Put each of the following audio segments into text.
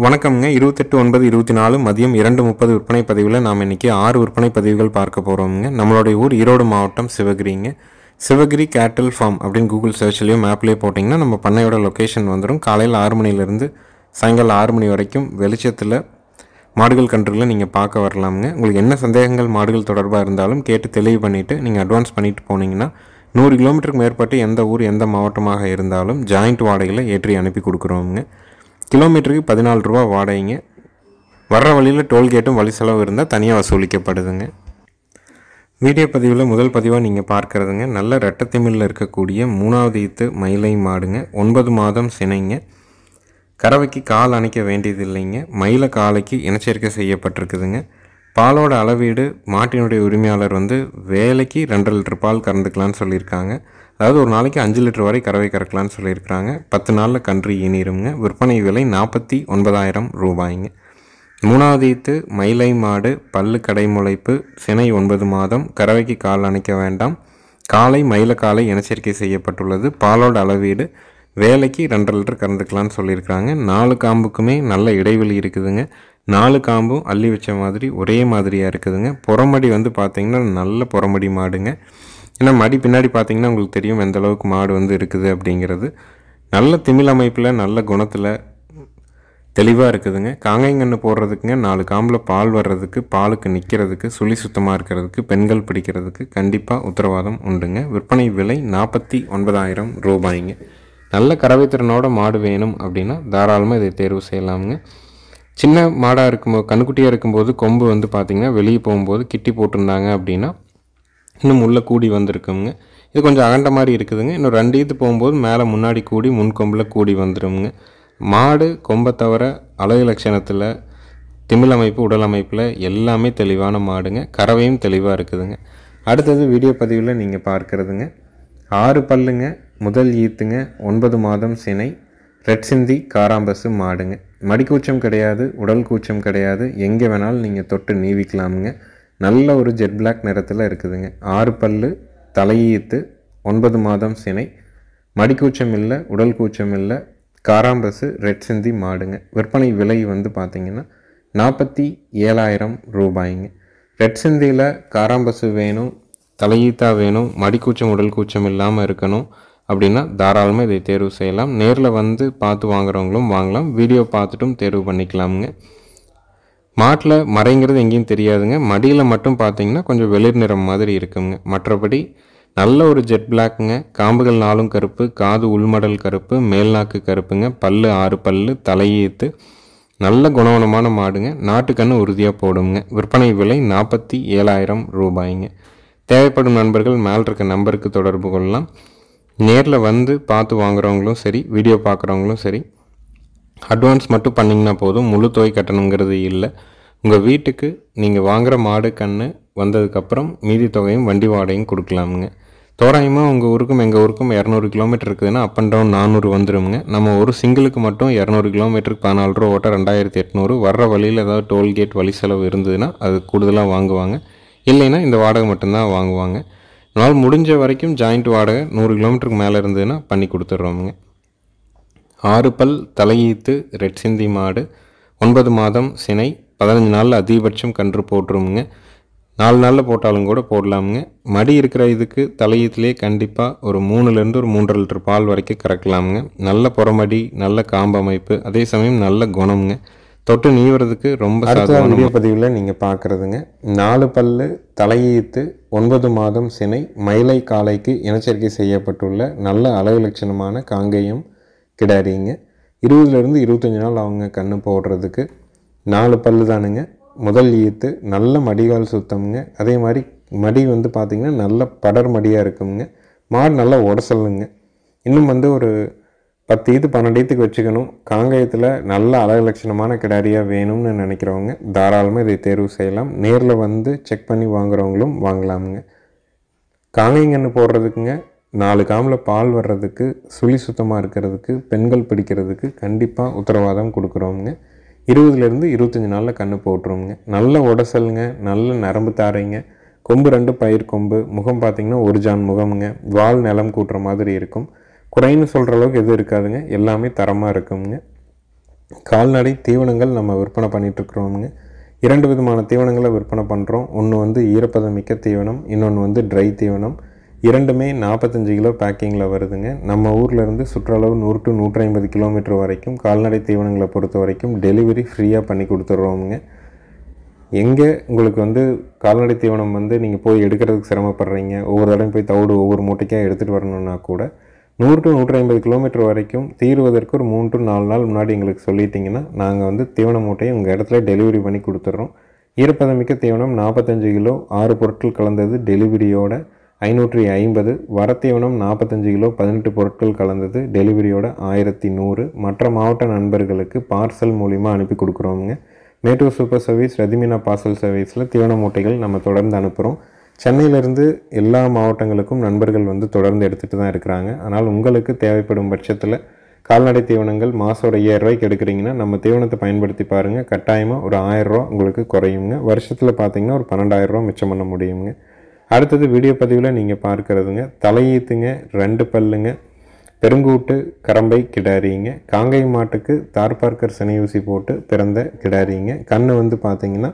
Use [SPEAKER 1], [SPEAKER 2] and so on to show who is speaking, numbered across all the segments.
[SPEAKER 1] வணக்கம்ங்க. 28/9/24 மதியம் 2:30 விற்பனை பதிவில் நாம் இன்றைக்கி 6 விற்பனை பதிவுகள் பார்க்க போகிறோம்ங்க. நம்மளுடைய ஊர் ஈரோடு மாவட்டம் சிவகிரிங்க. சிவகிரி கேட்டில் ஃபார்ம் அப்படின்னு கூகுள் சர்ச்லேயும் மேப்லேயே போட்டிங்கன்னா நம்ம பண்ணையோட லொக்கேஷன் வந்துடும். காலையில் 6 மணிலேருந்து சாயங்காலம் 6 மணி வரைக்கும் வெளிச்சத்தில் மாடுகள் கன்றுகளை நீங்கள் பார்க்க வரலாமுங்க. உங்களுக்கு என்ன சந்தேகங்கள் மாடுகள் தொடர்பாக இருந்தாலும் கேட்டு தெளிவு பண்ணிவிட்டு நீங்கள் அட்வான்ஸ் பண்ணிவிட்டு போனீங்கன்னா 100 கிலோமீட்டருக்கு மேற்பட்டு எந்த ஊர் எந்த மாவட்டமாக இருந்தாலும் ஜாயிண்ட் வாடகையில் ஏற்றி அனுப்பி கொடுக்குறோமுங்க. கிலோமீட்டருக்கு 14 ரூபா வாடகைங்க. வர்ற வழியில் டோல்கேட்டும் வழி செலவு இருந்தால் தனியாக வசூலிக்கப்படுதுங்க. வீடியோ பதிவில் முதல் பதிவாக நீங்கள் பார்க்குறதுங்க நல்ல ரெட்டத்திமிழில் இருக்கக்கூடிய 3வது ஈத்து மயிலை மாடுங்க. 9 மாதம் சினைங்க. கறவைக்கு கால் அணைக்க வேண்டியது இல்லைங்க. மயில காலைக்கு இனச்சேர்க்கை செய்யப்பட்டிருக்குதுங்க. பாலோட அளவீடு மாட்டினுடைய உரிமையாளர் வேலைக்கு 2 லிட்டர் பால் கறந்துக்கலான்னு சொல்லியிருக்காங்க. அதாவது ஒரு நாளைக்கு 5 லிட்டர் வரை கறவை கறக்கலான்னு சொல்லியிருக்கிறாங்க. 10 நாளில் கன்று ஈனிருங்க. விற்பனை விலை 49,000 ரூபாய்ங்க. 3வது ஈத்து மயிலை மாடு. பல்லு கடைமுளைப்பு. சினை 9 மாதம். கறவைக்கு கால் அணைக்க வேண்டாம். காலை மயில காலை இனச்சேர்க்கை செய்யப்பட்டுள்ளது. பாலோட அளவீடு வேலைக்கு 2 லிட்டர் கறந்துக்கலான்னு சொல்லியிருக்கிறாங்க. 4 காம்புக்குமே நல்ல இடைவெளி இருக்குதுங்க. 4 காம்பும் அள்ளி வச்ச மாதிரி ஒரே மாதிரியாக இருக்குதுங்க. புறமடி பார்த்திங்கன்னா நல்ல புறமடி மாடுங்க. ஏன்னா மடி பின்னாடி பார்த்திங்கன்னா உங்களுக்கு தெரியும் எந்த அளவுக்கு மாடு இருக்குது அப்படிங்கிறது. நல்ல திமிழ் அமைப்பில் நல்ல குணத்தில் தெளிவாக இருக்குதுங்க. காங்கைங்கன்று போடுறதுக்குங்க 4 காம்பில் பால் வர்றதுக்கு, பாலுக்கு நிற்கிறதுக்கு, சுழி சுத்தமாக இருக்கிறதுக்கு, பெண்கள் பிடிக்கிறதுக்கு கண்டிப்பாக உத்தரவாதம் உண்டுங்க. விற்பனை விலை 49,000 ரூபாய்ங்க. நல்ல கறவைத்திறனோட மாடு வேணும் அப்படின்னா தாராளமாக இதை தேர்வு செய்யலாமுங்க. சின்ன மாடாக இருக்கும்போது கண்ணுக்குட்டியாக இருக்கும்போது கொம்பு பார்த்திங்கன்னா வெளியே போகும்போது கிட்டி போட்டிருந்தாங்க அப்படின்னா இன்னும் உள்ள கூடி வந்திருக்குங்க. இது கொஞ்சம் அகண்ட மாதிரி இருக்குதுங்க. இன்னும் 2 ஈத்து போகும்போது மேலே முன்னாடி கூடி முன்கொம்பில் கூடி வந்துடுங்க. மாடு கொம்பை தவிர அழகு லட்சணத்தில் திமிழ் அமைப்பு உடல் அமைப்பில் எல்லாமே தெளிவான மாடுங்க. கறவையும் தெளிவாக இருக்குதுங்க. அடுத்தது வீடியோ பதிவில் நீங்கள் பார்க்குறதுங்க 6 பல்லுங்க. முதல் ஈத்துங்க. 9 மாதம் சினை. ரெட் சிந்தி காராம்பசு மாடுங்க. மடிக்கூச்சம் கிடையாது, உடல் கூச்சம் கிடையாது. எங்கே வேணாலும் நீங்கள் தொட்டு நீவிக்கலாமுங்க. நல்ல ஒரு ஜெட் பிளாக் நிறத்தில் இருக்குதுங்க. 6 பல்லு. தலையீத்து. 9 மாதம் சினை. மடிக்கூச்சம் இல்லை, உடல் கூச்சம் இல்லை. காராம்பசு ரெட் சிந்தி மாடுங்க. விற்பனை விலை பார்த்திங்கன்னா 47,000 ரூபாய்ங்க. ரெட் சிந்தியில் காராம்பசு வேணும், தலையீத்தா வேணும், மடிக்கூச்சம் உடல் கூச்சம் இல்லாமல் இருக்கணும் அப்படின்னா தாராளமாக இதை தேர்வு செய்யலாம். நேரில் பார்த்து வாங்குறவங்களும் வாங்கலாம். வீடியோ பார்த்துட்டும் தேர்வு பண்ணிக்கலாமுங்க. மாட்டில் மறைங்கிறது எங்கேயும் தெரியாதுங்க. மடியில் மட்டும் பார்த்திங்கன்னா கொஞ்சம் வெளிர் நிறம் மாதிரி இருக்குங்க. மற்றபடி நல்ல ஒரு ஜெட் பிளாக்குங்க. காம்புகள் 4 கருப்பு, காது உள்மடல் கருப்பு, மேல்நாக்கு கருப்புங்க. பல்லு 6 பல்லு. தலையீத்து. நல்ல குணவனமான மாடுங்க. நாட்டுக்கன்று உறுதியாக போடுங்க. விற்பனை விலை 47,000 ரூபாய்ங்க. தேவைப்படும் நண்பர்கள் மேல் இருக்க நம்பருக்கு தொடர்பு கொள்ளலாம். நேரில் பார்த்து வாங்குறவங்களும் சரி, வீடியோ பார்க்குறவங்களும் சரி, அட்வான்ஸ் மட்டும் பண்ணிங்கன்னா போதும். முழு தொகை கட்டணுங்கிறது இல்லை. உங்கள் வீட்டுக்கு நீங்கள் வாங்குகிற மாடு கன்று வந்ததுக்கப்புறம் மீதி தொகையும் வண்டி வாடகையும் கொடுக்கலாமுங்க. தோராயமாக உங்கள் ஊருக்கும் எங்கள் ஊருக்கும் 200 கிலோமீட்டர் இருக்குதுன்னா அப் அண்ட் டவுன் 400 வந்துடுங்க. நம்ம ஒரு சிங்கிளுக்கு மட்டும் 200 கிலோமீட்டருக்கு 14 ரூபா ஓட்ட 2,800. வர்ற வழியில் ஏதாவது டோல்கேட் வழி செலவு இருந்ததுன்னா அது கூடுதலாக வாங்குவாங்க. இல்லைன்னா இந்த வாடகை மட்டும்தான் வாங்குவாங்க. அதனால் முடிஞ்ச வரைக்கும் ஜாயிண்ட் வாடகை 100 கிலோமீட்டருக்கு மேலே இருந்ததுன்னா பண்ணி கொடுத்துட்றோமுங்க. 6 பல். தலையீத்து ரெட் சிந்தி மாடு. 9 மாதம் சினை. 15 நாளில் அதிகபட்சம் கன்று போட்டுருமுங்க. 4 நாளில் போட்டாலும் கூட போடலாமுங்க. மடி இருக்கிற இதுக்கு தலையீத்துலேயே கண்டிப்பாக ஒரு 3லேருந்து ஒரு 3.5 லிட்டர் பால் வரைக்கும் கறக்கலாமுங்க. நல்ல புறமடி, நல்ல காம்பு அமைப்பு, அதே சமயம் நல்ல குணமுங்க. தொட்டு நீவுறதுக்கு ரொம்ப சாதாரண. வீடியோ பதிவில் நீங்கள் பார்க்குறதுங்க 4 பல்லு. தலையீத்து. 9 மாதம் சினை. மயிலை காலைக்கு இனச்சேர்க்கை செய்யப்பட்டுள்ள நல்ல அழகு லட்சணமான காங்கேயம் கிடாரிங்க. 20லேருந்து 25 நாள் அவங்க கன்று போடுறதுக்கு. 4 பல்லு தானுங்க. முதல் ஈத்து. நல்ல மடிகால் சுத்தமுங்க. அதே மாதிரி மடி பார்த்திங்கன்னா நல்ல படர் மடியாக இருக்குங்க. மாடு நல்லா உடசலுங்க. இன்னும் ஒரு 10 ஈத்து 12 ஈத்துக்கு வச்சுக்கணும். காங்கயத்தில் நல்ல அழகு லட்சணமான கிடாரியாக வேணும்னு நினைக்கிறவங்க தாராளமாக இதை தேர்வு செய்யலாம். நேரில் செக் பண்ணி வாங்குறவங்களும் வாங்கலாமுங்க. காங்கைங்கன்று போடுறதுக்குங்க 4 காம்பில் பால் வர்றதுக்கு, சுழி சுத்தமாக இருக்கிறதுக்கு, பெண்கள் பிடிக்கிறதுக்கு கண்டிப்பாக உத்தரவாதம் கொடுக்குறோமுங்க. 20லேருந்து 25 நாளில் கன்று போட்டுருவோங்க. நல்ல உடசலுங்க. நல்ல நரம்பு தாரைங்க. கொம்பு 2 பயிர் கொம்பு. முகம் பார்த்திங்கன்னா ஒரு ஜான் முகமுங்க. வால் நிலம் கூட்டுற மாதிரி இருக்கும். குறைன்னு சொல்கிற அளவுக்கு எதுவும் இருக்காதுங்க. எல்லாமே தரமாக இருக்குங்க. கால்நடை தீவனங்கள் நம்ம விற்பனை பண்ணிகிட்ருக்குறோமுங்க. 2 விதமான தீவனங்களை விற்பனை பண்ணுறோம். ஒன்று வந்து ஈரப்பதமிக்க தீவனம், இன்னொன்று வந்து ட்ரை தீவனம். இரண்டுமே 45 கிலோ பேக்கிங்கில் வருதுங்க. நம்ம ஊர்லேருந்து சுற்றளவு 100 to 150 கிலோமீட்டர் வரைக்கும் கால்நடை தீவனங்களை பொறுத்த வரைக்கும் டெலிவரி ஃப்ரீயாக பண்ணி கொடுத்துட்றோமுங்க. எங்கே உங்களுக்கு வந்து கால்நடை தீவனம் வந்து நீங்கள் போய் எடுக்கிறதுக்கு சிரமப்படுறீங்க, ஒவ்வொரு தடவையும் போய் தவிடு ஒவ்வொரு மூட்டைக்காக எடுத்துகிட்டு வரணுன்னா கூட 100 to 150 கிலோமீட்டர் வரைக்கும் தீர்வதற்கு ஒரு 3 to 4 நாள் முன்னாடி எங்களுக்கு சொல்லிட்டிங்கன்னா நாங்கள் வந்து தீவன மூட்டையை உங்கள் இடத்துல டெலிவரி பண்ணி கொடுத்துட்றோம். ஈரப்பதமிக்க தீவனம் 45 கிலோ 6 பொருட்கள் கலந்தது டெலிவரியோட 550. வரத்தீவனம் 45 கிலோ 18 பொருட்கள் கலந்தது டெலிவரியோட 1100. மற்ற மாவட்ட நண்பர்களுக்கு பார்சல் மூலிமா அனுப்பி கொடுக்குறோமுங்க. Mettur super service, Rathimeena parcel சர்வீஸில் தீவன மூட்டைகள் நம்ம தொடர்ந்து அனுப்புகிறோம். சென்னையிலேருந்து எல்லா மாவட்டங்களுக்கும் நண்பர்கள் வந்து தொடர்ந்து எடுத்துகிட்டு தான் இருக்கிறாங்க. அதனால் உங்களுக்கு தேவைப்படும் பட்சத்தில் கால்நடை தீவனங்கள் மாதம் ஒரு 5000 ரூபாய்க்கு எடுக்கிறீங்கன்னா நம்ம தீவனத்தை பயன்படுத்தி பாருங்கள். கட்டாயமாக ஒரு 1000 ரூபா உங்களுக்கு குறையுங்க. வருஷத்தில் பார்த்தீங்கன்னா ஒரு 12,000 ரூபா மிச்சம் பண்ண முடியுங்க. அடுத்தது வீடியோ பதிவில் நீங்கள் பார்க்குறதுங்க தலையீத்துங்க, 2 பல்லுங்க, பெருங்கூட்டு கரம்பை கிடாரிங்க, காங்கை மாட்டுக்கு தார்பார்க்கர் சினையூசி போட்டு பிறந்த கிடாரிங்க. கண்ணு வந்து பார்த்தீங்கன்னா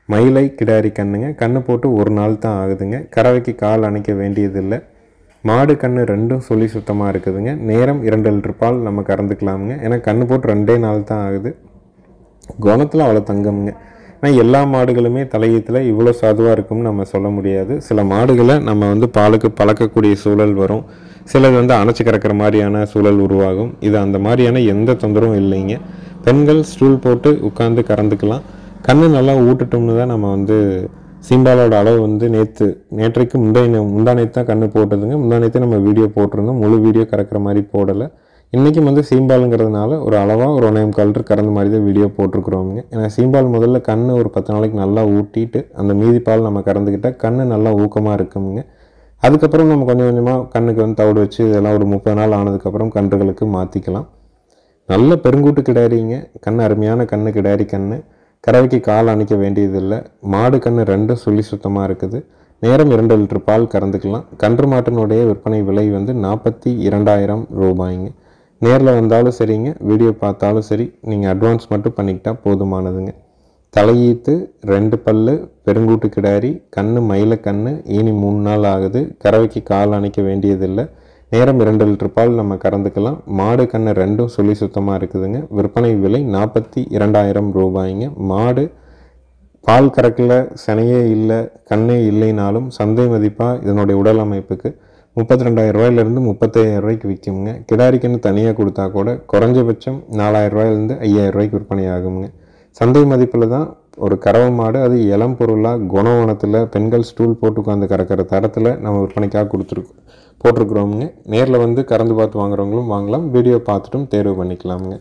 [SPEAKER 1] மயிலை கிடாரி கண்ணுங்க. கண்ணு போட்டு ஒரு நாள் தான் ஆகுதுங்க. கறவைக்கு கால் அணைக்க வேண்டியதில்லை. மாடு கண்ணு ரெண்டும் சொல்லி சுத்தமாக இருக்குதுங்க. நேரம் 2 லிட்டர் பால் நம்ம கறந்துக்கலாமுங்க. ஏன்னா கண்ணு போட்டு 2 நாள் தான் ஆகுது. குணத்தில் அவ்வளோ தங்கமுங்க. ஆனால் எல்லா மாடுகளுமே தலையீத்தில் இவ்வளோ சாதுவாக இருக்கும்னு நம்ம சொல்ல முடியாது. சில மாடுகளை நம்ம வந்து பாலுக்கு பழக்கக்கூடிய சூழல் வரும், சிலது வந்து அணைச்சி கறக்கிற மாதிரியான சூழல் உருவாகும். இது அந்த மாதிரியான எந்த தொந்தரவும் இல்லைங்க. பெண்கள் ஸ்டூல் போட்டு உட்காந்து கறந்துக்கலாம். கண்ணு நல்லா ஊட்டுட்டோம்னு தான் நம்ம வந்து சீம்பாலோட அளவு வந்து நேற்றைக்கு முந்தானேத்து தான் கண்ணு போட்டதுங்க. முந்தானேத்து நம்ம வீடியோ போட்டிருந்தோம், முழு வீடியோ கறக்கிற மாதிரி போடலை. இன்றைக்கும் வந்து சீம்பாலுங்கிறதுனால ஒரு அளவாக ஒரு 1.25 லிட்டர் கறந்த மாதிரி தான் வீடியோ போட்டிருக்குறோங்க. ஏன்னா சீம்பால் முதல்ல கண்ணு ஒரு 10 நாளைக்கு நல்லா ஊட்டிட்டு அந்த மீதி பால் நம்ம கறந்துக்கிட்டால் கண்ணு நல்லா ஊக்கமாக இருக்குங்க. அதுக்கப்புறம் நம்ம கொஞ்சம் கொஞ்சமாக கண்ணுக்கு வந்து தவிடு வச்சு இதெல்லாம் ஒரு 30 நாள் ஆனதுக்கப்புறம் கன்றுகளுக்கு மாற்றிக்கலாம். நல்ல பெருங்கூட்டு கிடாரிங்க. கண்ணு அருமையான கண்ணு, கிடாரி கண்ணு. கறவைக்கு கால் அணைக்க வேண்டியதில்லை. மாடு கண்ணு ரெண்டும் சொல்லி சுத்தமாக இருக்குது. நேரம் 2 லிட்டர் பால் கறந்துக்கலாம். கன்று மாட்டினுடைய விற்பனை விலை வந்து 42,000 ரூபாய்ங்க. நேரில் வந்தாலும் சரிங்க, வீடியோ பார்த்தாலும் சரி, நீங்கள் அட்வான்ஸ் மட்டும் பண்ணிக்கிட்டால் போதுமானதுங்க. தலையீத்து, 2 பல்லு, பெருங்கூட்டு கிடாரி, கண்ணு மயில கண்ணு, ஈனி 3 நாள் ஆகுது. கறவைக்கு கால் அணைக்க வேண்டியதில்லை. நேரம் 2 லிட்டர் பால் நம்ம கறந்துக்கலாம். மாடு கண்ணு ரெண்டும் சொல்லி சுத்தமாக இருக்குதுங்க. விற்பனை விலை 42,000 ரூபாய்ங்க. மாடு பால் கறக்கல, சனையே இல்லை, கண்ணே இல்லைனாலும் சந்தை மதிப்பாக இதனுடைய உடல் அமைப்புக்கு 32,000 ரூபாயிலேருந்து 35,000 ரூபாய்க்கு விற்குங்க. கிடாரிக்குன்னு தனியாக கொடுத்தா கூட குறைஞ்சபட்சம் 4,000 ரூபாயிலேருந்து 5,000 ரூபாய்க்கு விற்பனை ஆகுங்க. சந்தை மதிப்பில் தான் ஒரு கறவை மாடு, அது இளம் பொருளாக குணவனத்தில் பெண்கள் ஸ்டூல் போட்டு உட்காந்து கறக்கிற தரத்தில் நம்ம விற்பனைக்காக போட்டிருக்குறோமுங்க. நேரில் வந்து கறந்து பார்த்து வாங்குறவங்களும் வாங்கலாம், வீடியோ பார்த்துட்டும் தேர்வு பண்ணிக்கலாமுங்க.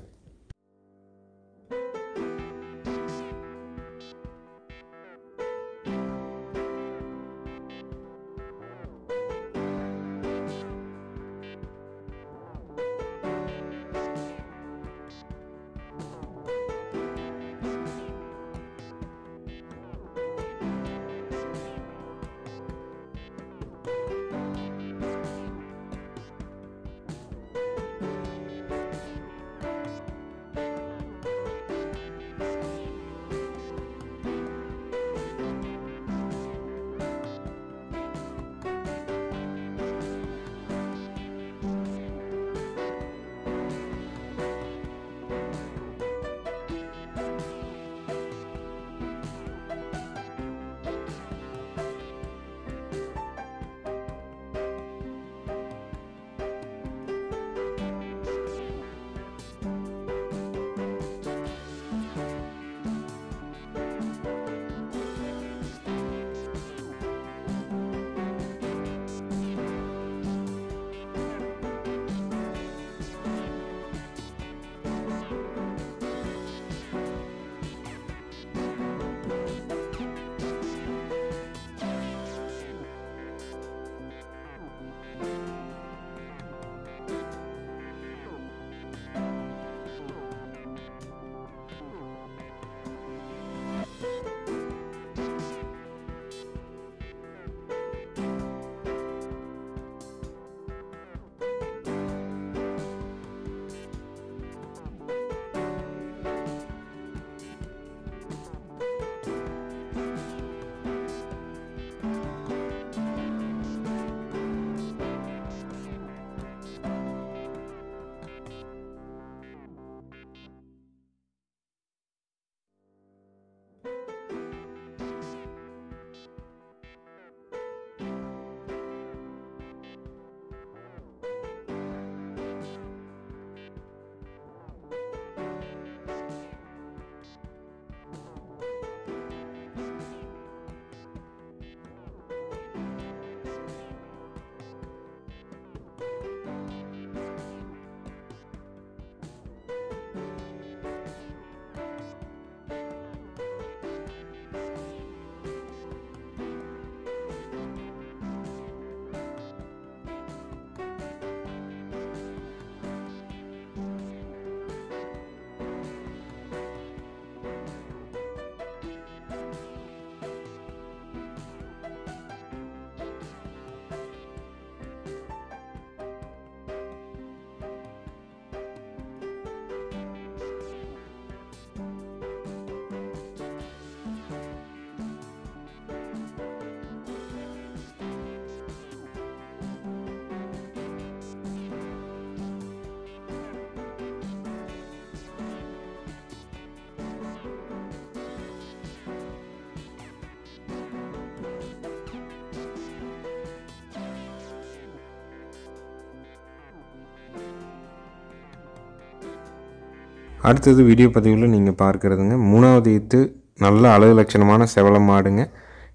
[SPEAKER 1] அடுத்தது வீடியோ பதிவில் நீங்கள் பார்க்குறதுங்க 3வது ஈத்து நல்ல அழகு லட்சணமான செவலை மாடுங்க.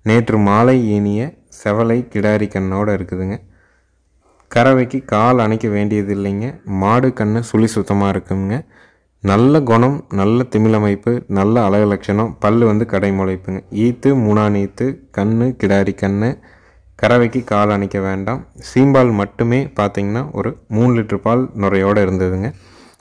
[SPEAKER 1] நேற்று மாலை ஏனிய செவலை கிடாரி கண்ணோடு இருக்குதுங்க. கறவைக்கு கால் அணைக்க வேண்டியது இல்லைங்க. மாடு கண்ணு சுழி சுத்தமாக இருக்குங்க. நல்ல குணம், நல்ல திமிழமைப்பு, நல்ல அழகு லட்சணம், பல் வந்து கடை முளைப்புங்க. ஈத்து 3ஆம் ஈத்து, கண்ணு கிடாரி கண்ணு, கறவைக்கு கால் அணைக்க வேண்டாம். சீம்பால் மட்டுமே பார்த்திங்கன்னா ஒரு 3 லிட்டர் பால் நுரையோடு இருந்ததுங்க.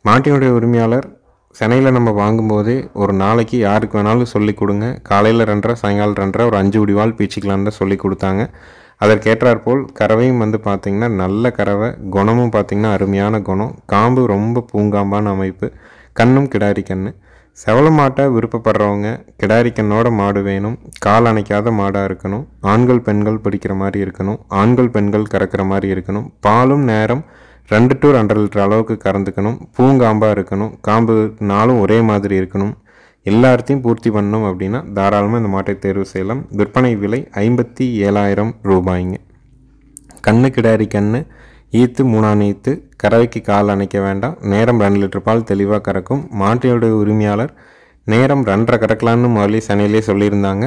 [SPEAKER 1] மாட்டினுடைய உரிமையாளர் சென்னையில் நம்ம வாங்கும்போதே ஒரு நாளைக்கு யாருக்கு வேணாலும் சொல்லி கொடுங்க, காலையில் 2.5 சாயங்காலம் 2.5 ஒரு 5 குடிவால் பீச்சிக்கலான்னு தான் சொல்லி கொடுத்தாங்க. அதற்கேற்றாற்போல் கறவையும் வந்து பார்த்திங்கன்னா நல்ல கறவை, குணமும் பார்த்திங்கன்னா அருமையான குணம், காம்பு ரொம்ப பூங்காம்பான அமைப்பு, கண்ணும் கிடாரி கண்ணு. செவலை மாட்டை விருப்பப்படுறவங்க கிடாரி கண்ணோட மாடு வேணும், கால் அணைக்காத மாடாக இருக்கணும், ஆண்கள் பெண்கள் பிடிக்கிற மாதிரி இருக்கணும், ஆண்கள் பெண்கள் கறக்கிற மாதிரி இருக்கணும், பாலும் நேரம் 2 to 2.5 லிட்டர் அளவுக்கு கறந்துக்கணும், பூங்காம்பாக இருக்கணும், காம்பு நாளும் ஒரே மாதிரி இருக்கணும், எல்லாத்தையும் பூர்த்தி பண்ணணும் அப்படின்னா தாராளமாக இந்த மாட்டை தேர்வு செய்யலாம். விற்பனை விலை 57,000 ரூபாய்ங்க. கண்ணு கிடாரி கண்ணு, ஈத்து 3ஆம் ஈத்து, கறவைக்கு கால் அணைக்க வேண்டாம், நேரம் 2 லிட்டர் பால் தெளிவாக கறக்கும். மாட்டினுடைய உரிமையாளர் நேரம் 2.5 கறக்கலான்னு முதலே சனையிலே சொல்லியிருந்தாங்க.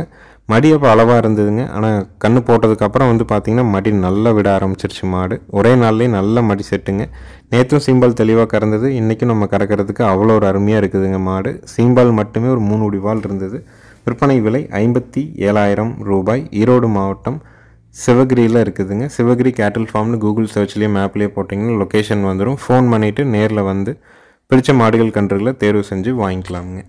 [SPEAKER 1] மடி அப்போ அளவாக இருந்ததுங்க. ஆனால் கண்ணு போட்டதுக்கப்புறம் வந்து பார்த்திங்கன்னா மடி நல்லா விட ஆரம்பிச்சிருச்சு மாடு. ஒரே நாள்லேயே நல்ல மடி செட்டுங்க. நேற்றும் சீம்பால் தெளிவாக கறந்தது, இன்றைக்கும் நம்ம கறக்கிறதுக்கு அவ்வளோ ஒரு அருமையாக இருக்குதுங்க மாடு. சீம்பால் மட்டுமே ஒரு 3 குடிவால் இருந்தது. விற்பனை விலை 57,000 ரூபாய். ஈரோடு மாவட்டம் சிவகிரியில் இருக்குதுங்க. சிவகிரி கேட்டில் ஃபார்ம்னு கூகுள் சர்ச்லேயே மேப்லேயே போட்டிங்கன்னா லொக்கேஷன் வந்துடும். ஃபோன் பண்ணிவிட்டு நேரில் வந்து பிடிச்ச மாடுகள் கன்றுகளை தேர்வு செஞ்சு வாங்கிக்கலாமுங்க.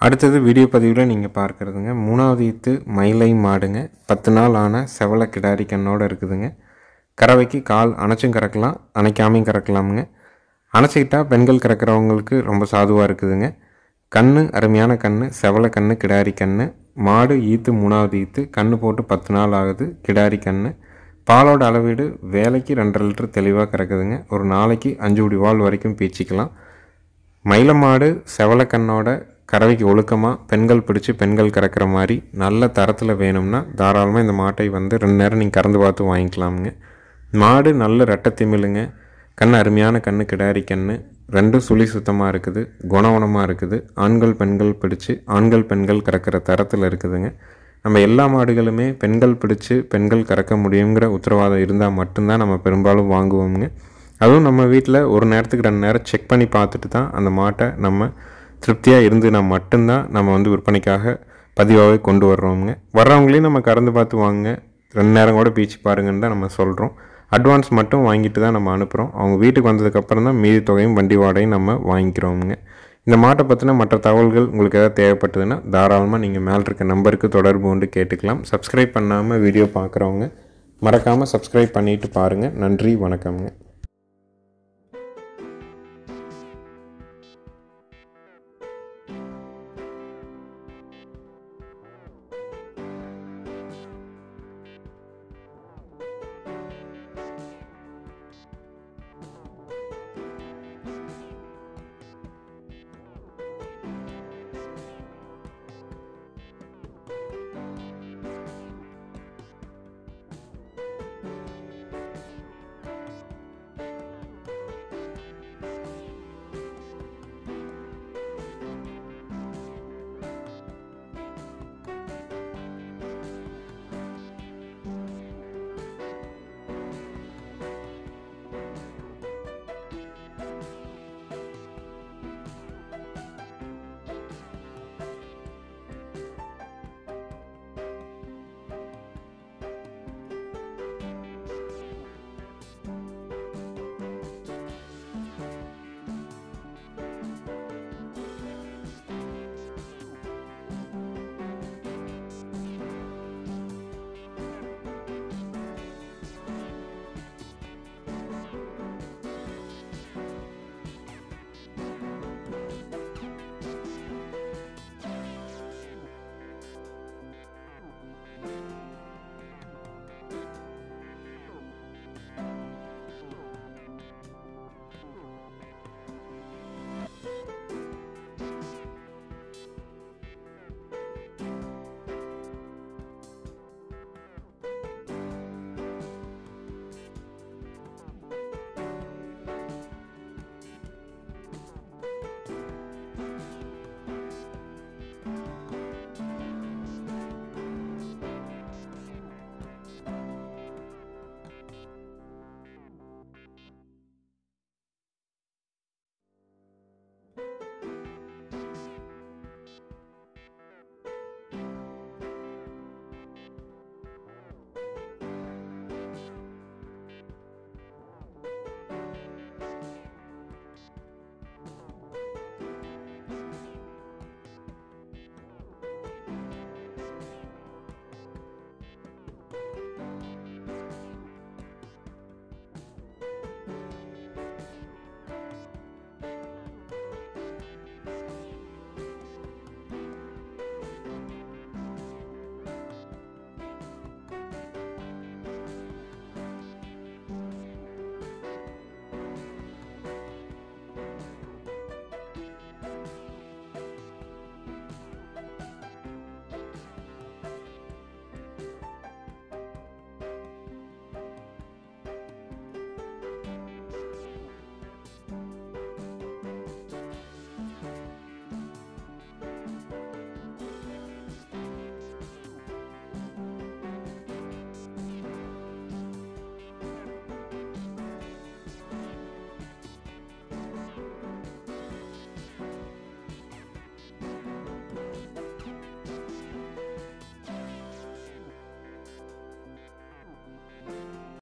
[SPEAKER 1] அடுத்தது வீடியோ பதிவில் நீங்கள் பார்க்குறதுங்க 3வது ஈத்து மயிலை மாடுங்க. 10 நாள் ஆன செவல கிடாரி கண்ணோடு இருக்குதுங்க. கறவைக்கு கால் அணைச்சும் கறக்கலாம், அணைக்காமையும் கறக்கலாமுங்க. அணைச்சிக்கிட்டால் பெண்கள் கறக்கிறவங்களுக்கு ரொம்ப சாதுவாக இருக்குதுங்க. கன்று அருமையான கன்று, செவல கன்று, கிடாரி கன்று. மாடு ஈத்து 3வது ஈத்து, கன்று போட்டு 10 நாள் ஆகுது, கிடாரி கன்று. பாலோட அளவீடு வேலைக்கு 2.5 லிட்டர் தெளிவாக கறக்குதுங்க. ஒரு நாளைக்கு 5 குடி பால் வரைக்கும் பீச்சிக்கலாம். மயில மாடு செவல கண்ணோட கறவைக்கு ஒழுக்கமாக பெண்கள் பிடிச்சி பெண்கள் கறக்கிற மாதிரி நல்ல தரத்தில் வேணும்னா தாராளமாக இந்த மாட்டை 2 நேரம் நீங்கள் கறந்து பார்த்து வாங்கிக்கலாமுங்க. மாடு நல்ல ரெட்டை திமிழுங்க. கண் அருமையான கன்று, கிடாரி கன்று. 2 சுழி சுத்தமாக இருக்குது, குணவனமாக இருக்குது. ஆண்கள் பெண்கள் பிடிச்சி ஆண்கள் பெண்கள் கறக்கிற தரத்தில் இருக்குதுங்க. நம்ம எல்லா மாடுகளுமே பெண்கள் பிடிச்சி பெண்கள் கறக்க முடியுங்கிற உத்தரவாதம் இருந்தால் மட்டும்தான் நம்ம பெரும்பாலும் வாங்குவோங்க. அதுவும் நம்ம வீட்டில் ஒரு நேரத்துக்கு 2 நேரம் செக் பண்ணி பார்த்துட்டு தான் அந்த மாட்டை நம்ம திருப்தியாக இருந்துனா மட்டும்தான் நம்ம விற்பனைக்காக பதிவாகவே கொண்டு வர்றோமுங்க. வர்றவங்களையும் நம்ம கறந்து பார்த்து வாங்க, 2 நேரம் கூட பீச்சு பாருங்கன்னு தான் நம்ம சொல்கிறோம். அட்வான்ஸ் மட்டும் வாங்கிட்டு தான் நம்ம அனுப்புகிறோம். அவங்க வீட்டுக்கு வந்ததுக்கப்புறம் தான் மீதி தொகையும் வண்டி வாடகையும் நம்ம வாங்கிக்கிறோமுங்க. இந்த மாட்டை பற்றின மற்ற தகவல்கள் உங்களுக்கு ஏதாவது தேவைப்பட்டதுன்னா தாராளமாக நீங்கள் மேலே இருக்க நம்பருக்கு தொடர்பு கொண்டு கேட்டுக்கலாம். சப்ஸ்கிரைப் பண்ணாமல் வீடியோ பார்க்குறவங்க மறக்காமல் சப்ஸ்கிரைப் பண்ணிவிட்டு பாருங்கள். நன்றி, வணக்கம்ங்க.